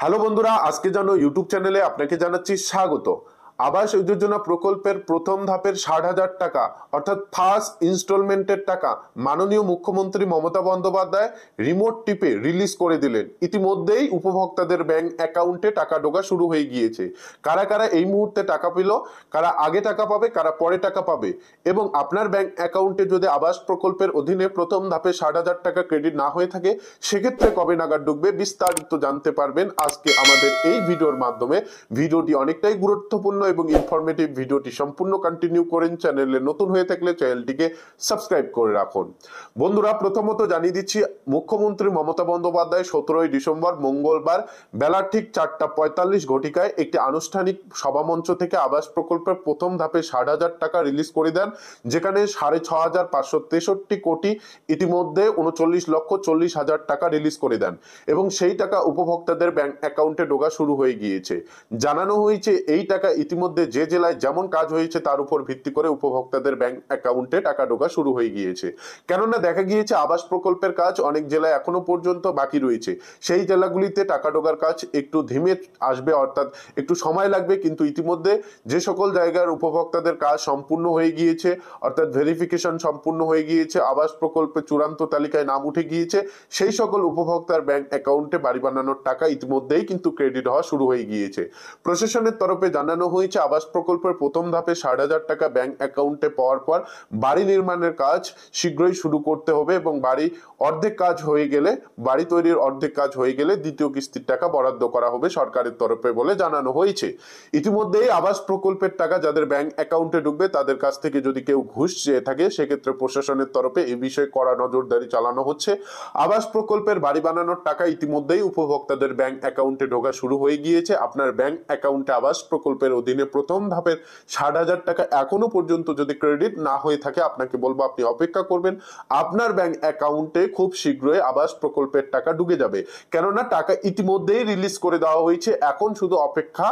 Hello বন্ধুরা, আজকে জানো ইউটিউব চ্যানেলে আপনাকে জানাচ্ছি স্বাগত। আবাস যোজনা প্রকল্পের প্রথম ধাপের ৬০,০০০ টাকা অর্থাৎ ফার্স্ট ইনস্টলমেন্টের টাকা মাননীয় মুখ্যমন্ত্রী মমতা বন্দ্যোপাধ্যায় রিমোট টিপে রিলিজ করে দিলেন। ইতিমধ্যেই উপভোক্তাদের ব্যাংক অ্যাকাউন্টে টাকা ঢোকা শুরু হয়ে গিয়েছে। কারা কারা এই মুহূর্তে টাকা পেল, কারা আগে টাকা পাবে, কারা পরে টাকা পাবে, এবং আপনার ব্যাংক অ্যাকাউন্টে যদি আবাস প্রকল্পের অধীনে প্রথম ধাপে ৬০,০০০ টাকা ক্রেডিট না হয়ে থাকে সেক্ষেত্রে কবে নাগাদ ঢুকবে বিস্তারিত জানতে পারবেন আজকে আমাদের এই ভিডিওর মাধ্যমে। ভিডিওটি অনেকটাই গুরুত্বপূর্ণ এবং ইনফরমেটিভ। ভিডিওটি সম্পূর্ণ কন্টিনিউ করেন। চ্যানেলে নতুন হয়ে থাকলে চ্যানেলটিকে সাবস্ক্রাইব করে রাখুন। বন্ধুরা, প্রথমত জানিয়ে দিচ্ছি, মুখ্যমন্ত্রী মমতা বন্দ্যোপাধ্যায় ১৭ই ডিসেম্বর মঙ্গলবার বেলা ঠিক ৪:৪৫ ঘটিকায় একটি আনুষ্ঠানিক সভামঞ্চ থেকে আবাস প্রকল্পের প্রথম ধাপে ৬০,০০০ টাকা রিলিজ করে দেন, যেখানে ৬,৫৬৩ কোটি ইতিমধ্যে ৩৯,৪০,০০০ টাকা রিলিজ করে দেন এবং সেই টাকা উপভোক্তাদের ব্যাংক অ্যাকাউন্টে ঢোকা শুরু হয়ে গিয়েছে। জানানো হয়েছে এই টাকা ইতিমধ্যে যে জেলায় যেমন কাজ হয়েছে তার উপর ভিত্তি করে উপভোক্তাদের ব্যাংক অ্যাকাউন্টে টাকা ঢোকা শুরু হয়ে গিয়েছে। কেননা দেখা গিয়েছে আবাস প্রকল্পের কাজ অনেক জেলায় এখনো পর্যন্ত বাকি রয়েছে। সেই জেলাগুলিতে টাকা ঢোকার কাজ একটু ধীমে আসবে, অর্থাৎ একটু সময় লাগবে, কিন্তু ইতিমধ্যে যে সকল জায়গার উপভোক্তাদের কাজ সম্পূর্ণ হয়ে গিয়েছে, অর্থাৎ ভেরিফিকেশন সম্পূর্ণ হয়ে গিয়েছে, আবাস প্রকল্পের চূড়ান্ত তালিকায় নাম উঠে গিয়েছে, সেই সকল উপভোক্তার ব্যাংক অ্যাকাউন্টে বাড়ি বানানোর টাকা ইতিমধ্যেই কিন্তু ক্রেডিট হওয়া শুরু হয়ে গিয়েছে। প্রশাসনের তরফে জানানো হয়েছে আবাস প্রকল্পের প্রথম ধাপে ৬০,০০০ টাকা ব্যাংক অ্যাকাউন্টে পাওয়ার পর বাড়ি নির্মাণের কাজ শীঘ্রই শুরু করতে হবে এবং বাড়ি অর্ধেক কাজ হয়ে গেলে, বাড়ি তৈরির অর্ধেক কাজ হয়ে গেলে দ্বিতীয় কিস্তির টাকা বরাদ্দ করা হবে সরকারের তরফে বলে জানানো হয়েছে। ইতিমধ্যেই আবাস প্রকল্পের টাকা যাদের ব্যাংক অ্যাকাউন্টে ঢুকবে তাদের কাছ থেকে যদি কেউ ঘুষ চেয়ে থাকে সেক্ষেত্রে প্রশাসনের তরফে এই বিষয়ে কড়া নজরদারি চালানো হচ্ছে। আবাস প্রকল্পের বাড়ি বানানোর টাকা ইতিমধ্যেই উপভোক্তাদের ব্যাংক অ্যাকাউন্টে ঢোকা শুরু হয়ে গিয়েছে। আপনার ব্যাংক অ্যাকাউন্টে আবাস প্রকল্পের অধীনে প্রথম ধাপের ৬০,০০০ টাকা এখনো পর্যন্ত যদি ক্রেডিট না হয়ে থাকে আপনাকে বলবো আপনি অপেক্ষা করবেন। আপনার ব্যাংক অ্যাকাউন্টে খুব শীঘ্রই আবাস প্রকল্পের টাকা ঢুকে যাবে, কেননা টাকা ইতিমধ্যেই রিলিজ করে দেওয়া হয়েছে। এখন শুধু অপেক্ষা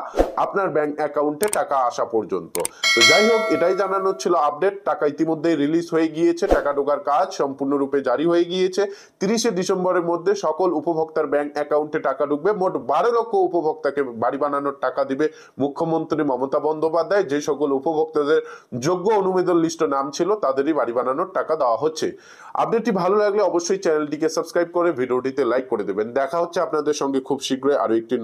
আপনার ব্যাংক অ্যাকাউন্টে টাকা আসা পর্যন্ত। তো যাই হোক, এটাই জানানো ছিল আপডেট। টাকা ইতিমধ্যেই রিলিজ হয়ে গিয়েছে, টাকা ঢোকার কাজ সম্পূর্ণরূপে জারি হয়ে গিয়েছে। ৩০শে ডিসেম্বরের মধ্যে সকল উপভোক্তার ব্যাংক অ্যাকাউন্টে টাকা ঢুকবে। মোট ১২ লক্ষ উপভোক্তাকে বাড়ি বানানোর টাকা দিবে মুখ্যমন্ত্রী মমতা বন্দ্যোপাধ্যায়। যে সকল উপভোক্তাদের যোগ্য অনুমোদন লিস্টে নাম ছিল তাদেরই বাড়ি বানানোর টাকা দেওয়া হচ্ছে। আপডেটটি ভালো লাগলে অবশ্যই চ্যানেলটিকে সাবস্ক্রাইব করে ভিডিওটিতে লাইক করে দেবেন। দেখা হচ্ছে আপনাদের সঙ্গে খুব শীঘ্রই আরো একটি